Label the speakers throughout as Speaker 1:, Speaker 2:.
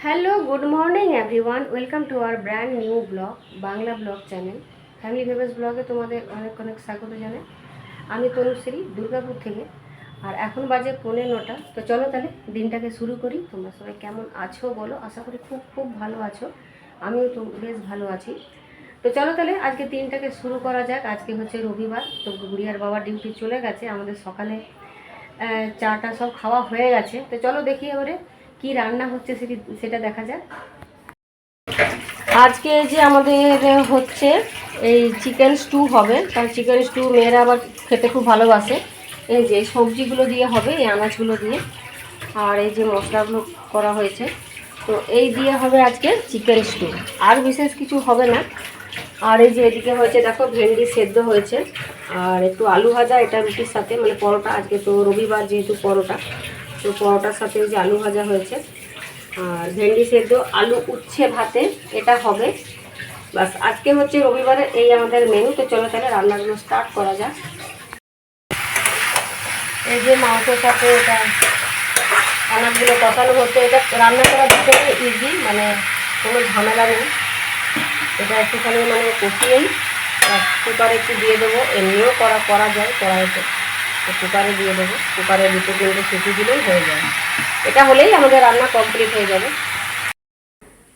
Speaker 1: Hello, good morning everyone. Welcome to our brand new vlog, Bangla vlog channel family ভেবেস ব্লগে তোমাদের অনেক অনেক স্বাগত জানাই। আমি তনুশ্রী, দুর্গাপুর থেকে। আর এখন বাজে 9:45। তো চলো তাহলে দিনটাকে শুরু করি। তোমরা সবাই কেমন আছো বলো? আশা করি খুব খুব ভালো আছো। আমিও তো বেশ ভালো আছি। তো চলো তাহলে আজকে দিনটাকে শুরু করা যাক। আজকে হচ্ছে রবিবার, তো গুড়িয়ার বাবা ডিউটি চলে গেছে। আমাদের সকালে চাটা সব খাওয়া হয়ে গেছে। তো চলো দেখি এবারে কি রান্না হচ্ছে সেটা দেখা যাক। আজকে যে আমাদের হচ্ছে এই চিকেন স্টু হবে, কারণ চিকেন স্টু মেয়েরা আবার খেতে খুব ভালোবাসে। এই যে সবজিগুলো দিয়ে হবে, এই আনাজগুলো দিয়ে, আর এই যে মশলাগুলো করা হয়েছে, তো এই দিয়ে হবে আজকে চিকেন স্টু। আর বিশেষ কিছু হবে না। আর এই যে এদিকে হয়েছে দেখো ভেন্ডি সেদ্ধ হয়েছে, আর একটু আলু ভাজা, এটা রুটির সাথে মানে পরোটা। আজকে তো রবিবার যেহেতু পরোটা, তো পরোটার সাথে যে আলু ভাজা হয়েছে, আর ভেন্ডি সেদ্ধ, আলু উচ্ছে ভাতে, এটা হবে। বাস, আজকে হচ্ছে রবিবারে এই আমাদের মেনু। তো চলো তাহলে রান্নাগুলো স্টার্ট করা যাক। এই যে মাংসের সাথে এটা আনাজগুলো কষানো হচ্ছে। এটা রান্না করা ভীষণই ইজি, মানে কোনো ঝামেলা নেই। এটা একটুখানি মানে কষিয়েই কুকারে একটু দিয়ে দেবো। এমনিও করা যায় কড়াইতে, তো কুকারে দিয়ে দেবো। কুকারে 2-3টে সিটি দিলেই হয়ে যায়। এটা হলেই আমাদের রান্না কমপ্লিট হয়ে যাবে।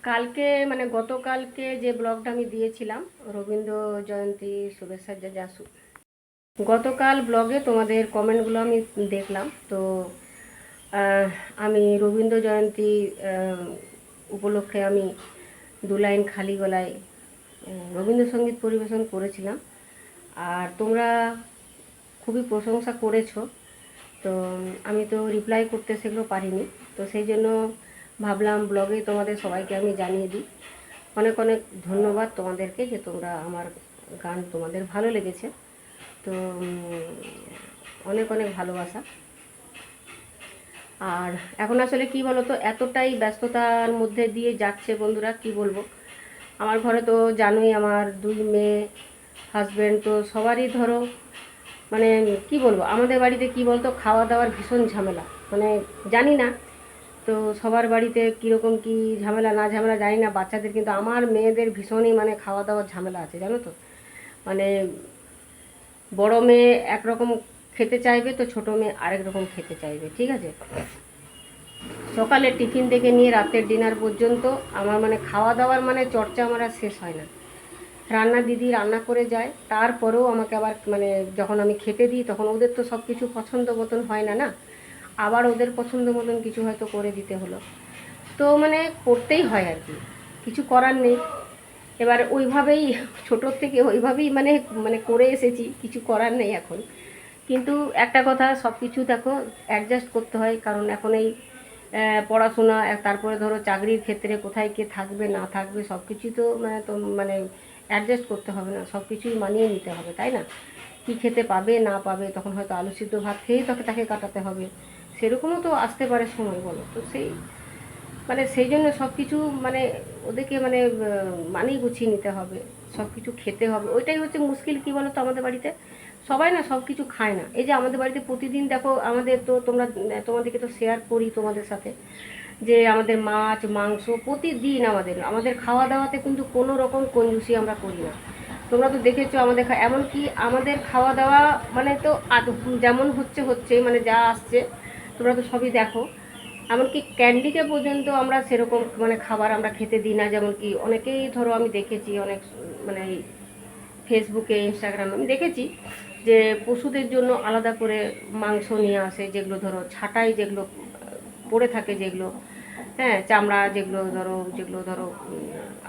Speaker 1: কালকে মানে গতকালকে যে ব্লগটা আমি দিয়েছিলাম, রবীন্দ্র জয়ন্তী শুভেচ্ছা জাসু, গতকাল ব্লগে তোমাদের কমেন্টগুলো আমি দেখলাম। তো আমি রবীন্দ্র জয়ন্তী উপলক্ষে আমি 2 লাইন খালি গলায় রবীন্দ্রসঙ্গীত পরিবেশন করেছিলাম। আর তোমরা খুবই প্রশংসা করেছো। তো আমি তো রিপ্লাই করতে সেগুলো পারিনি, তো সেই জন্য ভাবলাম ব্লগে তোমাদের সবাইকে আমি জানিয়ে দিই। অনেক অনেক ধন্যবাদ তোমাদেরকে, যে তোমরা আমার গান তোমাদের ভালো লেগেছে। তো অনেক অনেক ভালোবাসা। আর এখন আসলে কি বলো তো, এতটাই ব্যস্ততার মধ্যে দিয়ে যাচ্ছে বন্ধুরা, কি বলবো। আমার ঘরে তো জানোই, আমার 2 মেয়ে, হাজব্যান্ড, তো সবারই ধরো মানে কি বলবো, আমাদের বাড়িতে কি বলতো, খাওয়া দাওয়ার ভীষণ ঝামেলা। মানে জানি না তো সবার বাড়িতে কীরকম কি ঝামেলা না ঝামেলা জানি না, বাচ্চাদের, কিন্তু আমার মেয়েদের ভীষণই মানে খাওয়া দাওয়ার ঝামেলা আছে জানো তো। মানে বড় মেয়ে একরকম খেতে চাইবে, তো ছোটো মেয়ে আরেক রকম খেতে চাইবে, ঠিক আছে। সকালের টিফিন থেকে নিয়ে রাতের ডিনার পর্যন্ত আমার মানে খাওয়া দাওয়ার মানে চর্চা আমার আর শেষ হয় না। রান্না দিদি রান্না করে যায়, তারপরেও আমাকে আবার মানে যখন আমি খেতে দিই, তখন ওদের তো সব কিছু পছন্দ মতন হয় না, না, আবার ওদের পছন্দ মতন কিছু হয়তো করে দিতে হলো। তো মানে করতেই হয় আর কি, কিছু করার নেই। এবার ওইভাবেই ছোটোর থেকে ওইভাবেই মানে মানে করে এসেছি, কিছু করার নেই এখন। কিন্তু একটা কথা, সব কিছু দেখো অ্যাডজাস্ট করতে হয়, কারণ এখন এই পড়াশোনা, তারপরে ধরো চাকরির ক্ষেত্রে কোথায় কে থাকবে না থাকবে, সব কিছুই তো মানে অ্যাডজাস্ট করতে হবে না, সব কিছুই মানিয়ে নিতে হবে, তাই না। কী খেতে পাবে না পাবে, তখন হয়তো আলু সিদ্ধ ভাত খেয়েই তাকে কাটাতে হবে, সেরকমও তো আসতে পারে সময়, বলো তো। সেই জন্য সব কিছু মানে ওদেরকে মানে মানিয়ে গুছিয়ে নিতে হবে, সব কিছু খেতে হবে। ওইটাই হচ্ছে মুশকিল, কী বলো তো, আমাদের বাড়িতে সবাই না সব কিছু খায় না। এই যে আমাদের বাড়িতে প্রতিদিন দেখো, আমাদের তো তোমাদেরকে তো শেয়ার করি তোমাদের সাথে, যে আমাদের মাছ মাংস প্রতিদিন, আমাদের খাওয়া দাওয়াতে কিন্তু কোনো রকম কঞ্জুসি আমরা করি না। তোমরা তো দেখেছো আমাদের এমনকি আমাদের খাওয়া দাওয়া মানে তো যেমন হচ্ছে মানে যা আসছে তোমরা তো সবই দেখো। এমনকি ক্যান্ডিকে পর্যন্ত আমরা সেরকম মানে খাবার আমরা খেতে দিই না। যেমন কি অনেকেই ধরো, আমি দেখেছি অনেক মানে ফেসবুকে ইনস্টাগ্রামে আমি দেখেছি যে পশুদের জন্য আলাদা করে মাংস নিয়ে আসে, যেগুলো ধরো ছাটাই, যেগুলো পড়ে থাকে, যেগুলো হ্যাঁ চামড়া, যেগুলো ধরো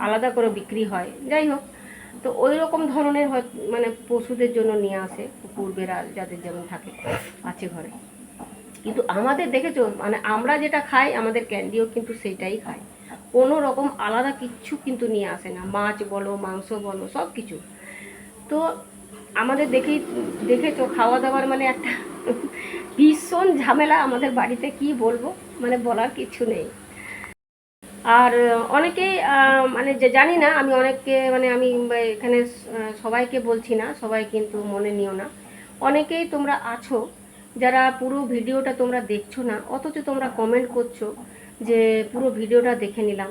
Speaker 1: আলাদা করে বিক্রি হয়, যাই হোক। তো ওই রকম ধরনের মানে পশুদের জন্য নিয়ে আসে, কুকুর বেড়াল যাদের যেমন থাকে আছে ঘরে। কিন্তু আমাদের দেখেছো, মানে আমরা যেটা খাই, আমাদের ক্যান্ডিও কিন্তু সেইটাই খায়, কোনো রকম আলাদা কিচ্ছু কিন্তু নিয়ে আসে না, মাছ বলো মাংস বলো সব কিছু। তো আমাদের দেখেছো খাওয়া দাওয়ার মানে একটা ভীষণ ঝামেলা আমাদের বাড়িতে, কি বলবো, মানে বলার কিছু নেই। আর অনেকেই মানে যে জানি না, আমি অনেককে মানে আমি এখানে সবাইকে বলছি না, সবাই কিন্তু মনে নিও না। অনেকেই তোমরা আছো যারা পুরো ভিডিওটা তোমরা দেখছো না, অথচ তোমরা কমেন্ট করছো যে পুরো ভিডিওটা দেখে নিলাম।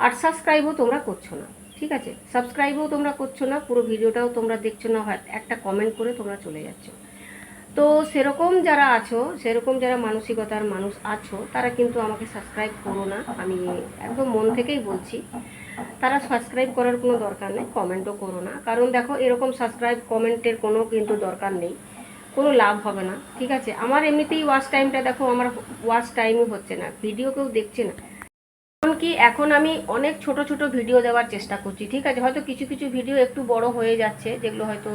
Speaker 1: আর সাবস্ক্রাইবও তোমরা করছো না, ঠিক আছে, সাবস্ক্রাইবও তোমরা করছো না, পুরো ভিডিওটাও তোমরা দেখছো না, হয় একটা কমেন্ট করে তোমরা চলে যাচ্ছ। তো সেরকম যারা আছো, সেরকম যারা মানসিকতার মানুষ আছো, তারা কিন্তু আমাকে সাবস্ক্রাইব করো না, আমি একদম মন থেকেই বলছি। তারা সাবস্ক্রাইব করার কোনো দরকার নেই, কমেন্টও করো না, কারণ দেখো এরকম সাবস্ক্রাইব কমেন্টের কোনো কিন্তু দরকার নেই, কোনো লাভ হবে না, ঠিক আছে। আমার এমনিতেই ওয়াচ টাইমটা দেখো, আমার ওয়াচ টাইমই হচ্ছে না, ভিডিও কেউ দেখছে না। এমনকি এখন আমি অনেক ছোট ছোট ভিডিও দেওয়ার চেষ্টা করছি, ঠিক আছে, হয়তো কিছু কিছু ভিডিও একটু বড় হয়ে যাচ্ছে, যেগুলো হয়তো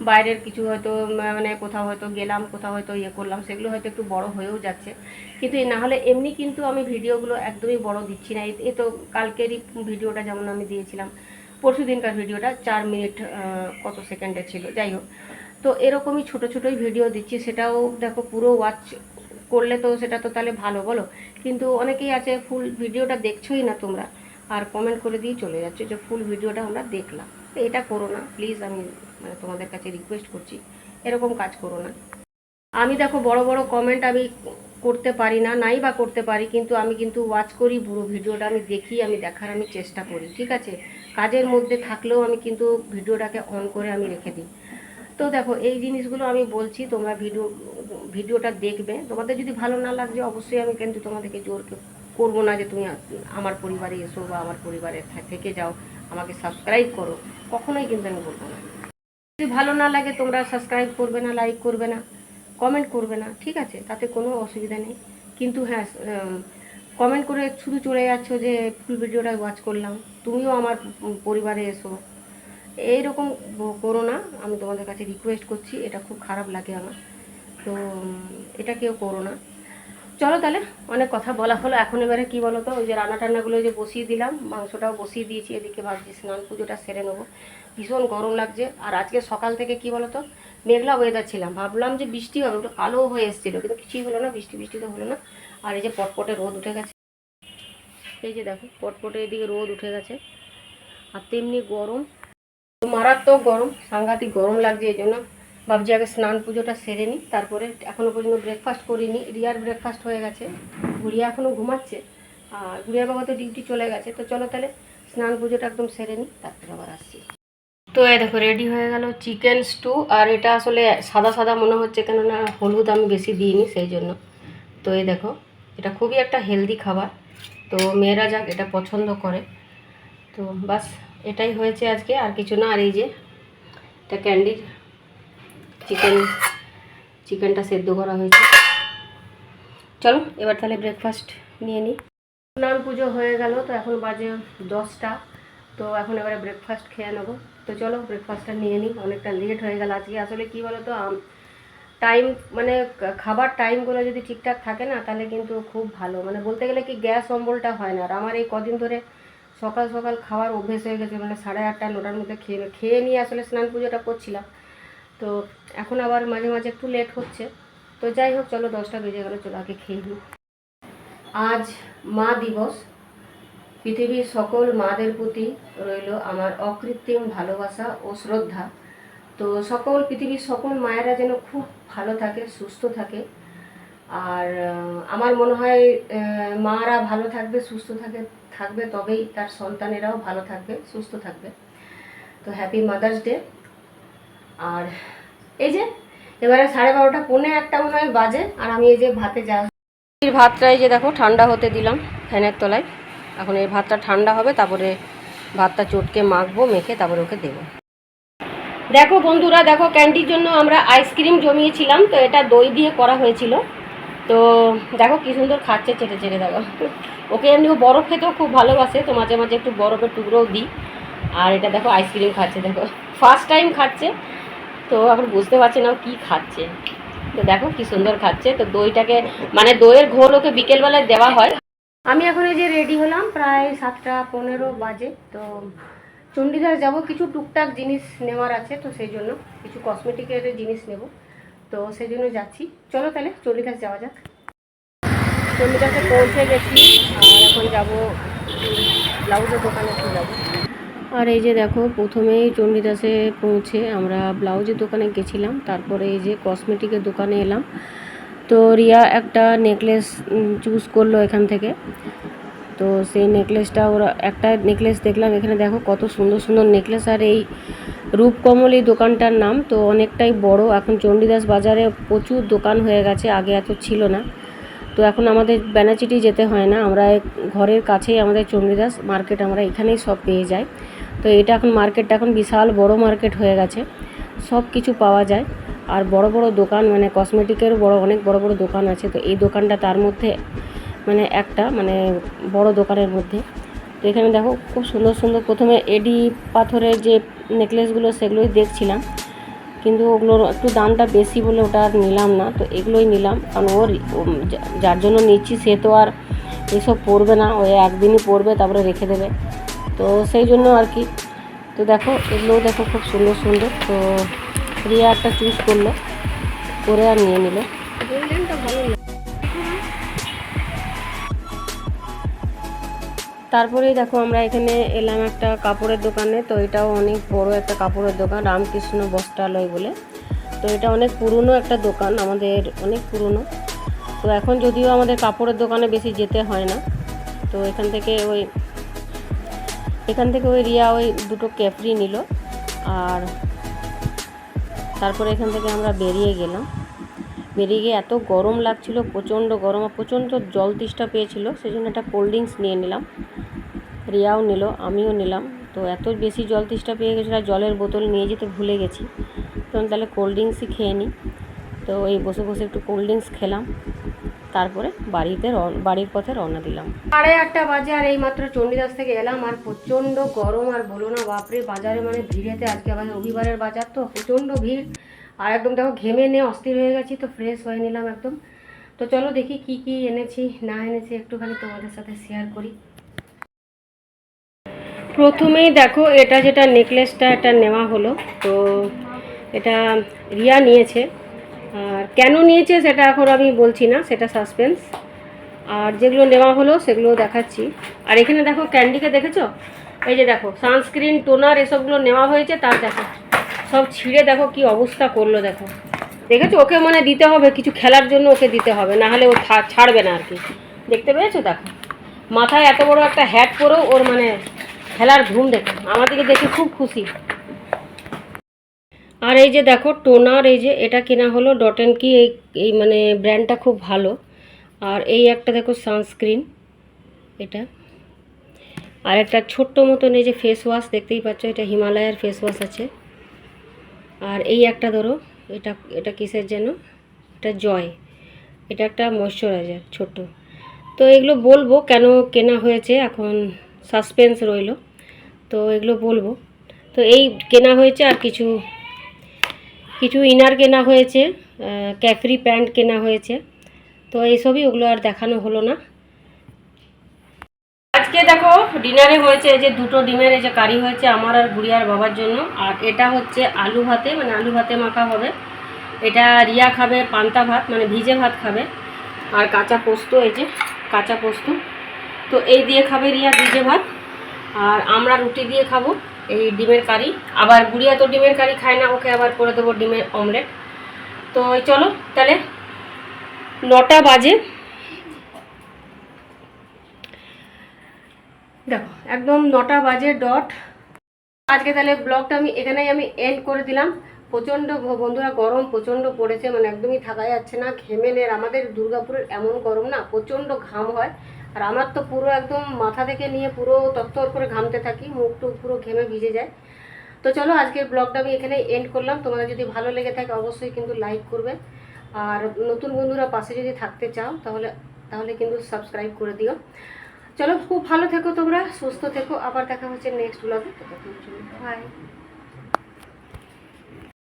Speaker 1: বাইরের কিছু হয়তো মানে কোথাও হয়তো গেলাম, কোথাও হয়তো ইয়ে করলাম, সেগুলো হয়তো একটু বড় হয়েও যাচ্ছে, কিন্তু না হলে এমনি কিন্তু আমি ভিডিওগুলো একদমই বড় দিচ্ছি না। এই তো কালকেরই ভিডিওটা যেমন আমি দিয়েছিলাম, পরশু দিনকার ভিডিওটা 4 মিনিট কত সেকেন্ডের ছিল, যাই হোক। তো এরকমই ছোট ছোটোই ভিডিও দিচ্ছি, সেটাও দেখো পুরো ওয়াচ করলে তো সেটা তো তাহলে ভালো, বলো। কিন্তু অনেকেই আছে ফুল ভিডিওটা দেখছোই না তোমরা, আর কমেন্ট করে দিয়ে চলে যাচ্ছে যে ফুল ভিডিওটা আমরা দেখলাম। তো এটা করো না প্লিজ, আমি মানে তোমাদের কাছে রিকোয়েস্ট করছি, এরকম কাজ করো না। আমি দেখো বড় বড় কমেন্ট আমি করতে পারি না, নাই বা করতে পারি, কিন্তু আমি কিন্তু ওয়াচ করি, পুরো ভিডিওটা আমি দেখি, আমি দেখার আমি চেষ্টা করি, ঠিক আছে। কাজের মধ্যে থাকলেও আমি কিন্তু ভিডিওটাকে অন করে আমি রেখে দিই। তো দেখো এই জিনিসগুলো আমি বলছি, তোমরা ভিডিওটা দেখবে, তোমাদের যদি ভালো না লাগছে অবশ্যই আমি কিন্তু তোমাদেরকে জোর করবো না যে তুমি আমার পরিবারে এসো বা আমার পরিবারে থেকে যাও, আমাকে সাবস্ক্রাইব করো, কখনোই কিন্তু আমি বলবো না। যদি ভালো না লাগে তোমরা সাবস্ক্রাইব করবে না, লাইক করবে না, কমেন্ট করবে না, ঠিক আছে, তাতে কোনো অসুবিধা নেই। কিন্তু হ্যাঁ, কমেন্ট করে শুধু চলে যাচ্ছ যে ফুল ভিডিওটা ওয়াচ করলাম, তুমিও আমার পরিবারে এসো, এইরকম করো না, আমি তোমাদের কাছে রিকোয়েস্ট করছি, এটা খুব খারাপ লাগে আমার। তো এটা কেউ করো না। চলো তাহলে, অনেক কথা বলা হলো, এখন এবারে কী বলো তো, ওই যে রান্না টান্নাগুলো যে বসিয়ে দিলাম, মাংসটাও বসিয়ে দিয়েছি, এদিকে ভাবছি স্নান পুজোটা সেরে নেবো। ভীষণ গরম লাগছে, আর আজকে সকাল থেকে কী বলো তো, মেঘলা ওয়েদার ছিলাম, ভাবলাম যে বৃষ্টি হবে, একটু কালো হয়ে এসেছিলো, কিন্তু কিছুই হলো না, বৃষ্টি তো হলো না। আর এই যে পটপটে রোদ উঠে গেছে, এই যে দেখো পটপটে এদিকে রোদ উঠে গেছে, আর তেমনি গরম, মারাত্মক গরম, সাংঘাতিক গরম লাগছে, এই জন্য ভাবছি আগে স্নান পুজোটা সেরে নিই, তারপরে এখনও পর্যন্ত ব্রেকফাস্ট করিনি, রিয়ার ব্রেকফাস্ট হয়ে গেছে, গুড়িয়া এখনও ঘুমাচ্ছে, আর গুড়িয়ার বাবা তো ডিউটি চলে গেছে। তো চলো তাহলে স্নান পুজোটা একদম সেরে নিই, তারপরে আবার আসছি। তো এই দেখো রেডি হয়ে গেল চিকেন স্টু, আর এটা আসলে সাদা সাদা মনে হচ্ছে, কেননা হলুদ আমি বেশি দিইনি সেই জন্য। তো এই দেখো এটা খুবই একটা হেলদি খাবার, তো মেয়েরা যাক এটা পছন্দ করে, তো বাস এটাই হয়েছে আজকে, আর কিছু না। আর এই যে এটা ক্যান্ডির চিকেনটা সেদ্ধ করা হয়েছে। চলো এবার তাহলে ব্রেকফাস্ট নিয়ে নিই। স্নান পুজো হয়ে গেল, তো এখন বাজে 10টা, তো এখন এবারে ব্রেকফাস্ট খেয়ে নেবো। তো চলো ব্রেকফাস্টটা নিয়ে নিই, অনেকটা লেট হয়ে গেল আজকে। আসলে কী বলো তো, টাইম মানে খাবার টাইমগুলো যদি ঠিকঠাক থাকে না, তাহলে কিন্তু খুব ভালো, মানে বলতে গেলে কি গ্যাস অম্বলটা হয় না। আর আমার এই কদিন ধরে সকাল সকাল খাওয়ার অভ্যেস হয়ে গেছে, মানে 8:30 9টার মধ্যে খেয়ে নিয়ে আসলে স্নান পুজোটা করছিলাম, তো এখন আবার মাঝে মাঝে একটু লেট হচ্ছে। তো যাই হোক, চলো 10টা বেজে গেলো, চলো আগে খেয়ে নিই। আজ মা দিবস, পৃথিবীর সকল মাদের প্রতি রইল আমার অকৃত্রিম ভালোবাসা ও শ্রদ্ধা। তো পৃথিবীর সকল মায়েরা যেন খুব ভালো থাকে, সুস্থ থাকে, আর আমার মনে হয় মারা ভালো থাকবে, সুস্থ থাকবে, তবেই তার সন্তানেরাও ভালো থাকবে, সুস্থ থাকবে। তো হ্যাপি মাদার্স ডে। আর এই যে এবারে 12:30 পৌনে 1টা মনে হয় বাজে, আর আমি এই যে ভাতটা এই যে দেখো ঠান্ডা হতে দিলাম ফ্যানের তলায়। এখন এই ভাতটা ঠান্ডা হবে, তারপরে ভাতটা চটকে মাখবো, মেখে তারপরে ওকে দেবো। দেখো বন্ধুরা, দেখো ক্যান্ডির জন্য আমরা আইসক্রিম জমিয়েছিলাম, তো এটা দই দিয়ে করা হয়েছিল। তো দেখো কী সুন্দর খাচ্ছে, চেটে চেটে দেখো। ওকে এমনি ও বরফ খেতেও খুব ভালোবাসে, তো মাঝে মাঝে একটু বরফের টুকরোও দিই। আর এটা দেখো আইসক্রিম খাচ্ছে, দেখো ফার্স্ট টাইম খাচ্ছে, তো এখন বুঝতে পারছি না কী খাচ্ছে। তো দেখো কী সুন্দর খাচ্ছে। তো দইটাকে মানে দইয়ের ঘোল ওকে বিকেলবেলায় দেওয়া হয়। আমি এখন এই যে রেডি হলাম, প্রায় 7:15 বাজে। তো চণ্ডীদাস যাব, কিছু টুকটাক জিনিস নেওয়ার আছে, তো সেই জন্য কিছু কসমেটিকের জিনিস নেব, তো সেই জন্য যাচ্ছি। চলো তাহলে চণ্ডীদাস যাওয়া যাক। চণ্ডীদাসে পৌঁছে গেছি, আর এখন যাব ব্লাউজের দোকানে একটু যাবো। আর এই যে দেখো প্রথমেই চণ্ডীদাসে পৌঁছে আমরা ব্লাউজের দোকানে গেছিলাম, তারপরে এই যে কসমেটিকের দোকানে এলাম। তো রিয়া একটা নেকলেস চুজ করলো এখান থেকে। তো সেই নেকলেসটা ওরা একটা নেকলেস দেখলাম এখানে, দেখো কত সুন্দর সুন্দর নেকলেস। আর এই রূপকমল এই দোকানটার নাম। তো অনেকটাই বড়, এখন চণ্ডীদাস বাজারে প্রচুর দোকান হয়ে গেছে, আগে এত ছিল না। তো এখন আমাদের ব্যানাচিটি যেতে হয় না, আমরা ঘরের কাছেই আমাদের চণ্ডীদাস মার্কেট, আমরা এখানেই সব পেয়ে যাই। তো এটা এখন মার্কেটটা এখন বিশাল বড় মার্কেট হয়ে গেছে, সব কিছু পাওয়া যায়। আর বড় বড় দোকান, মানে কসমেটিকেরও অনেক বড় বড় দোকান আছে। তো এই দোকানটা তার মধ্যে মানে একটা বড় দোকানের মধ্যে। তো এখানে দেখো খুব সুন্দর সুন্দর, প্রথমে এডি পাথরের যে নেকলেসগুলো সেগুলোই দেখছিলাম, কিন্তু ওগুলোর একটু দামটা বেশি বলে ওটা আর নিলাম না। তো এগুলোই নিলাম, কারণ যার জন্য নিচ্ছি সে তো আর এসব পরবে না, ওই একদিনই পরবে তারপরে রেখে দেবে, তো সেই জন্য আর কি। তো দেখো এগুলোও দেখো খুব সুন্দর সুন্দর। তো রিয়া একটা চুজ করলো, করে আর নিয়ে নিল। তারপরেই দেখো আমরা এখানে এলাম একটা কাপড়ের দোকানে। তো এটাও অনেক বড় একটা কাপড়ের দোকান, রামকৃষ্ণ বস্ত্রালয় বলে। তো এটা অনেক পুরনো একটা দোকান, আমাদের অনেক পুরনো। তো এখন যদিও আমাদের কাপড়ের দোকানে বেশি যেতে হয় না। তো এখান থেকে ওই রিয়া ওই দুটো ক্যাপরি নিল। আর তারপরে এখান থেকে আমরা বেরিয়ে গেলাম। বেরিয়ে গিয়ে এত গরম লাগছিল, প্রচণ্ড গরম, আর প্রচণ্ড জল তেষ্টা পেয়েছিল, সেই জন্য একটা কোল্ড ড্রিঙ্কস নিয়ে নিলাম। রিয়াও নিল, আমিও নিলাম। তো এত বেশি জল তেষ্টা পেয়ে গেছিলো, আর জলের বোতল নিয়ে যেতে ভুলে গেছি, তখন তাহলে কোল্ড ড্রিঙ্কসই খেয়ে নিই। তো এই বসে বসে একটু কোল্ড ড্রিঙ্কস খেলাম, তারপরে বাড়ির পথে রওনা দিলাম। 8:30 বাজে, আর এইমাত্র চণ্ডীদাস থেকে এলাম, আর প্রচণ্ড গরম। আর বলো না, বাপরে বাজারে ভিড়েতে, আজকে আবার রবিবারের বাজার তো প্রচণ্ড ভিড়। আর একদম দেখো ঘেমে নিয়ে অস্থির হয়ে গেছি, তো ফ্রেশ হয়ে নিলাম একদম। তো চলো দেখি কি কি এনেছি না এনেছি একটুখানি তোমাদের সাথে শেয়ার করি। প্রথমেই দেখো এটা যেটা নেকলেসটা এটা নেওয়া হলো। তো এটা রিয়া নিয়েছে, আর কেন নিয়েছে সেটা এখন আমি বলছি না, সেটা সাসপেন্স। আর যেগুলো নেওয়া হলো সেগুলো দেখাচ্ছি। আর এখানে দেখো ক্যান্ডিকে দেখেছো, এই যে দেখো সানস্ক্রিন, টোনার, এসবগুলো নেওয়া হয়েছে। তার দেখো সব ছিঁড়ে দেখো কি অবস্থা করলো, দেখেছো। ওকে দিতে হবে কিছু খেলার জন্য, ওকে দিতে হবে, না হলে ও ছাড়বে না আর কি। দেখতে পেয়েছো, দেখো মাথায় এত বড় একটা হ্যাট পরেও ওর খেলার ধুম, দেখো আমাদেরকে দেখে খুব খুশি। আর এই যে দেখো টোনার, এই যে এটা কেনা হলো ডট অ্যান্ড কি, এই ব্র্যান্ডটা খুব ভালো। আর এই একটা দেখো সানস্ক্রিন এটা। আর একটা ছোট্ট মতন এই যে ফেস ওয়াশ, দেখতেই পাচ্ছ, এটা হিমালয়ার ফেস ওয়াশ আছে। আর এই একটা ধরো, এটা কিসের যেন, এটা জয়, এটা একটা ময়শ্চারাইজার ছোট। তো এগুলো বলবো কেন কেনা হয়েছে, এখন সাসপেন্স রইল, তো এগুলো বলবো। তো এই কেনা হয়েছে, আর কিছু ইনার কেনা হয়েছে, ক্যাফরি প্যান্ট কেনা হয়েছে। তো এইসবই, ওগুলো আর দেখানো হলো না। আজকে দেখো ডিনারে হয়েছে এই যে দুটো ডিমের এই যে কারি হয়েছে আমার আর গুড়িয়ার বাবার জন্য। আর এটা হচ্ছে আলু ভাতে, আলু ভাতে মাখা হবে। এটা রিয়া খাবে পান্তা ভাত, ভিজে ভাত খাবে। আর কাঁচা পোস্ত, এই যে কাঁচা পোস্ত, তো এই দিয়ে খাবে রিয়া ভিজে ভাত। আর আমরা রুটি দিয়ে খাবো এই ডিমের কারি। আবার গুড়িয়া তো ডিমের কারি খায় না, ওকে আবার করে দেবো ডিমের অমলেট। তো চলো তাহলে 9টা বাজে, দেখো একদম 9টা বাজে ডট। আজকে তাহলে ব্লগটা এখানেই এন্ড করে দিলাম। প্রচণ্ড বন্ধুরা গরম প্রচণ্ড পড়েছে, একদমই থাকা যাচ্ছে না, ঘেমে নের। আমাদের দুর্গাপুরের এমন গরম না, প্রচণ্ড ঘাম হয়। আর আমার তো পুরো একদম মাথা থেকে নিয়ে পুরো তত্তর করে ঘামতে থাকি, মুখ টুক পুরো ঘেমে ভিজে যায়। তো চলো আজকের ব্লগটা এখানেই এন্ড করলাম। তোমাদের যদি ভালো লেগে থাকে অবশ্যই কিন্তু লাইক করবে। আর নতুন বন্ধুরা পাশে যদি থাকতে চাও তাহলে কিন্তু সাবস্ক্রাইব করে দিও। চলো খুব ভালো থেকো, তোমরা সুস্থ থেকো, আবার দেখা হচ্ছে নেক্সট ব্লগে। বাই।